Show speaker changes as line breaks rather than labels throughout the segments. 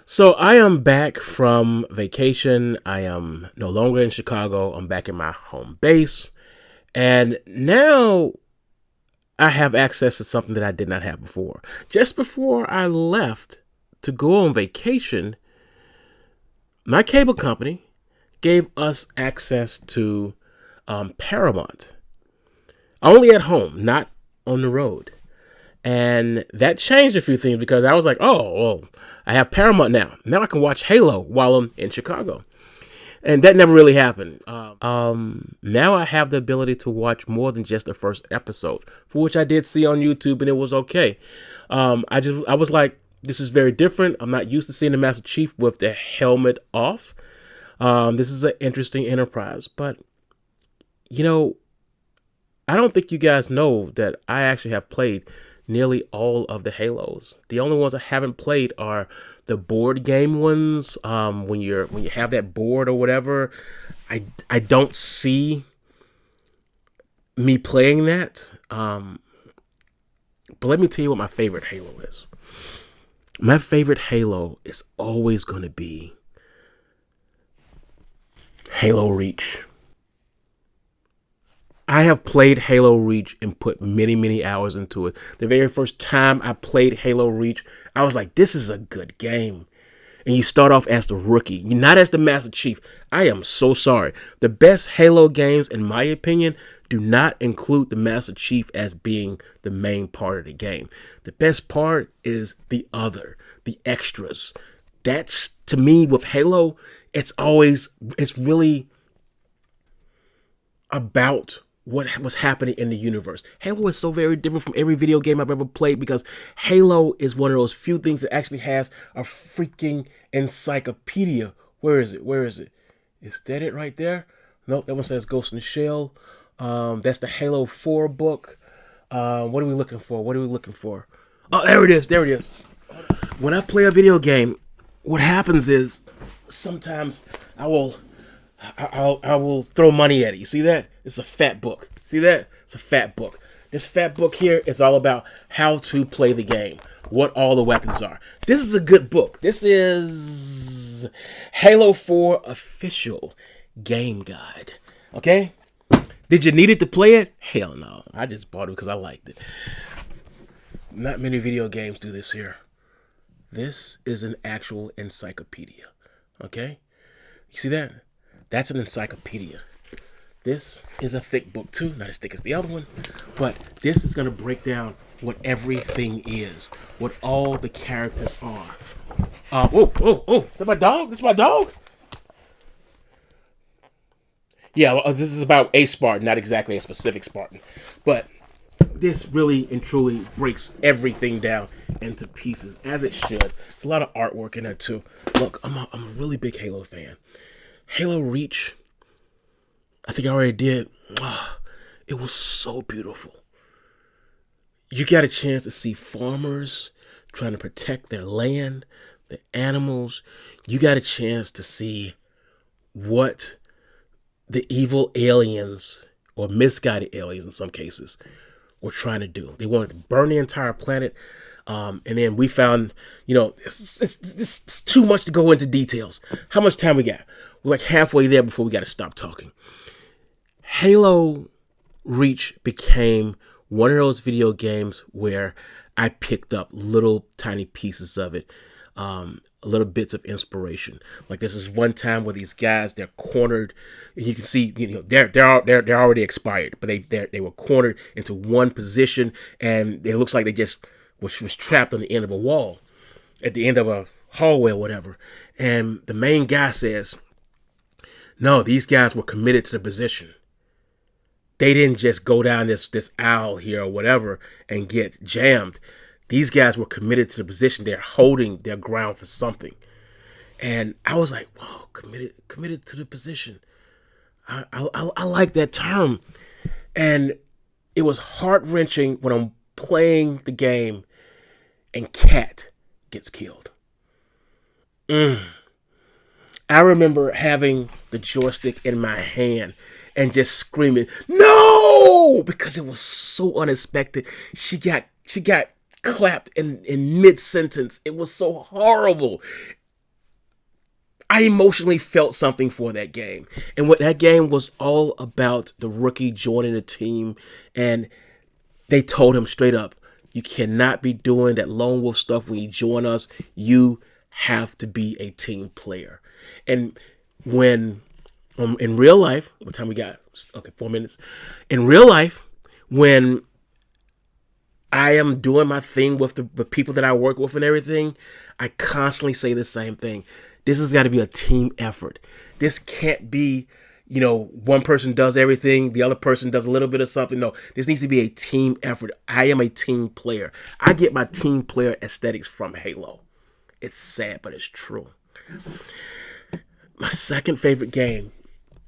So I am back from vacation. I am no longer in Chicago. I'm back in my home base. And now I have access to something that I did not have before. Just before I left to go on vacation, my cable company gave us access to Paramount. Only at home, not on the road. And that changed a few things because I was like, oh, well, I have Paramount now. Now I can watch Halo while I'm in Chicago. And that never really happened. Now I have the ability to watch more than just the first episode, for which I did see on YouTube, and it was okay. I was like, this is very different. I'm not used to seeing the Master Chief with the helmet off. This is an interesting enterprise, but you know, I don't think you guys know that I actually have played nearly all of the Halos. The only ones I haven't played are the board game ones. When you have that board or whatever, I don't see me playing that. But let me tell you what my favorite Halo is. My favorite Halo is always going to be Halo Reach. I have played Halo Reach and put many, many hours into it. The very first time I played Halo Reach, I was like, this is a good game. And you start off as the rookie, you're not as the Master Chief. I am so sorry. The best Halo games, in my opinion, do not include the Master Chief as being the main part of the game. The best part is the extras. That's, to me, with Halo, it's really about what was happening in the universe. Halo is so very different from every video game I've ever played because Halo is one of those few things that actually has a freaking encyclopedia. Where is it? Where is it? Is that it right there? Nope, that one says Ghost in the Shell. That's the Halo 4 book. What are we looking for? What are we looking for? Oh, there it is. There it is. When I play a video game, what happens is sometimes I will throw money at it. You see that? It's a fat book. See that? It's a fat book. This fat book here is all about how to play the game, what all the weapons are. This is a good book. This is Halo 4 Official Game Guide. Okay? Did you need it to play it? Hell no. I just bought it because I liked it. Not many video games do this here. This is an actual encyclopedia. Okay? You see that? That's an encyclopedia. This is a thick book too, not as thick as the other one, but this is going to break down what everything is, what all the characters are. Is that my dog? This is my dog? Yeah, well, this is about a Spartan, not exactly a specific Spartan, but this really and truly breaks everything down into pieces, as it should. There's a lot of artwork in there too. Look, I'm a really big Halo fan. Halo Reach, I think I already did. It was so beautiful. You got a chance to see farmers trying to protect their land, the animals. You got a chance to see what the evil aliens, or misguided aliens in some cases, were trying to do. They wanted to burn the entire planet. And then we found, it's too much to go into details. How much time we got? We're like halfway there before we got to stop talking. Halo Reach became one of those video games where I picked up little tiny pieces of it, little bits of inspiration. Like this is one time where these guys, they're cornered. And you can see, they're already expired, but they were cornered into one position, and it looks like they just was trapped on the end of a wall, at the end of a hallway or whatever. And the main guy says, no, these guys were committed to the position. They didn't just go down this aisle here or whatever and get jammed. These guys were committed to the position. They're holding their ground for something. And I was like, whoa, committed to the position. I like that term. And it was heart-wrenching when I'm playing the game and Cat gets killed. I remember having the joystick in my hand and just screaming, no! Because it was so unexpected. She got clapped in mid-sentence. It was so horrible. I emotionally felt something for that game. And what that game was all about, the rookie joining the team, and they told him straight up, you cannot be doing that lone wolf stuff when you join us. You have to be a team player. And when in real life, what time we got? Okay, 4 minutes. In real life, when I am doing my thing with the people that I work with and everything, I constantly say the same thing. This has got to be a team effort. This can't be, one person does everything, the other person does a little bit of something. No, this needs to be a team effort. I am a team player. I get my team player aesthetics from Halo. It's sad, but it's true. My second favorite game,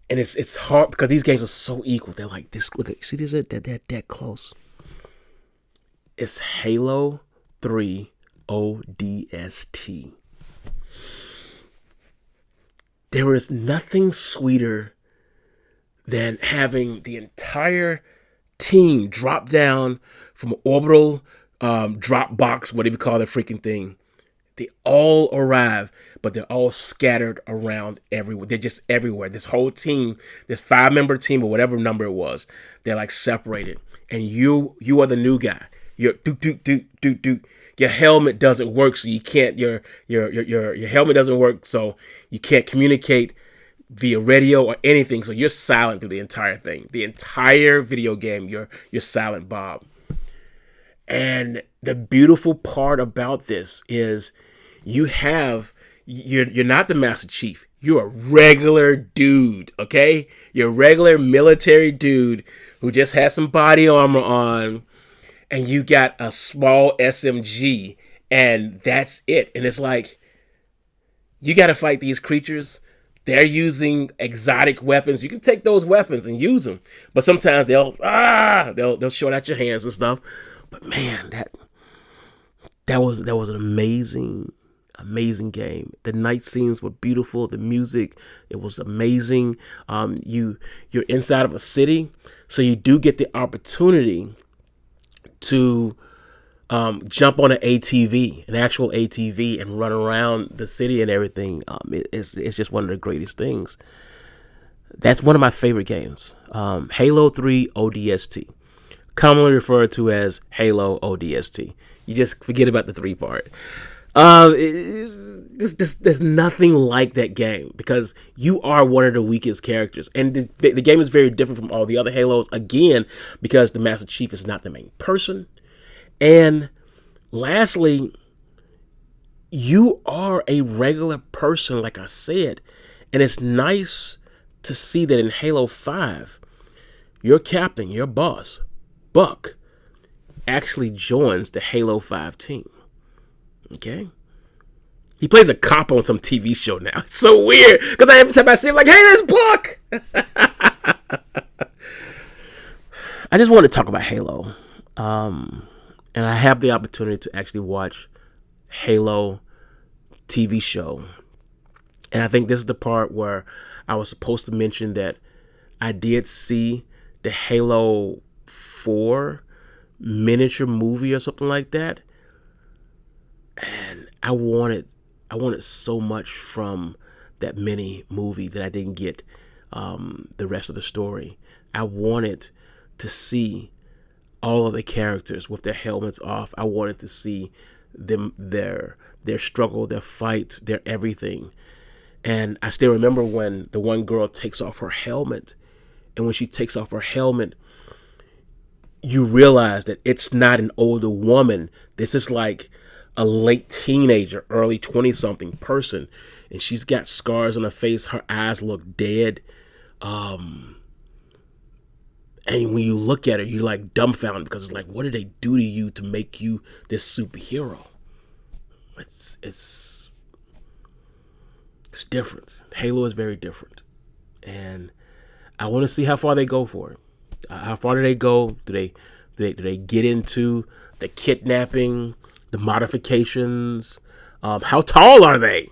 and it's hard because these games are so equal. They're like this. Look, see, these are that close. It's Halo 3 ODST. There is nothing sweeter than having the entire team drop down from an orbital drop box, whatever you call that freaking thing. They all arrive, but they're all scattered around everywhere. They're just everywhere. This whole team, this 5-member team or whatever number it was, they're like separated. And you are the new guy. You're do. Your helmet doesn't work, so you can't. Your helmet doesn't work, so you can't communicate via radio or anything. So you're silent through the entire thing. The entire video game, you're silent, Bob. And the beautiful part about this is you're not the Master Chief. You're a regular dude, okay? You're a regular military dude who just has some body armor on, and you got a small SMG, and that's it. And it's like, you got to fight these creatures. They're using exotic weapons. You can take those weapons and use them, but sometimes they'll short out your hands and stuff. But man, that was an amazing game. The night scenes were beautiful. The music, it was amazing. You're inside of a city, so you do get the opportunity to jump on an actual ATV, and run around the city and everything. It's just one of the greatest things. That's one of my favorite games. Halo 3 ODST. Commonly referred to as Halo ODST. You just forget about the 3 part. There's nothing like that game because you are one of the weakest characters. And the game is very different from all the other Halos, again, because the Master Chief is not the main person. And lastly, you are a regular person, like I said. And it's nice to see that in Halo 5, your captain, your boss, Buck, actually joins the Halo 5 team. Okay? He plays a cop on some TV show now. It's so weird, because every time I see him, like, hey, there's Buck! I just want to talk about Halo. And I have the opportunity to actually watch Halo TV show. And I think this is the part where I was supposed to mention that I did see the Halo 4 miniature movie or something like that. And I wanted so much from that mini movie that I didn't get the rest of the story. I wanted to see all of the characters with their helmets off. I wanted to see them, their struggle, their fight, their everything. And I still remember when the one girl takes off her helmet. And when she takes off her helmet, you realize that it's not an older woman. This is like a late teenager, early 20-something person. And she's got scars on her face. Her eyes look dead. And when you look at her, you're like dumbfounded because it's like, what did they do to you to make you this superhero? It's different. Halo is very different. And I want to see how far they go for it. How far do they go? Do they get into the kidnapping, the modifications? How tall are they?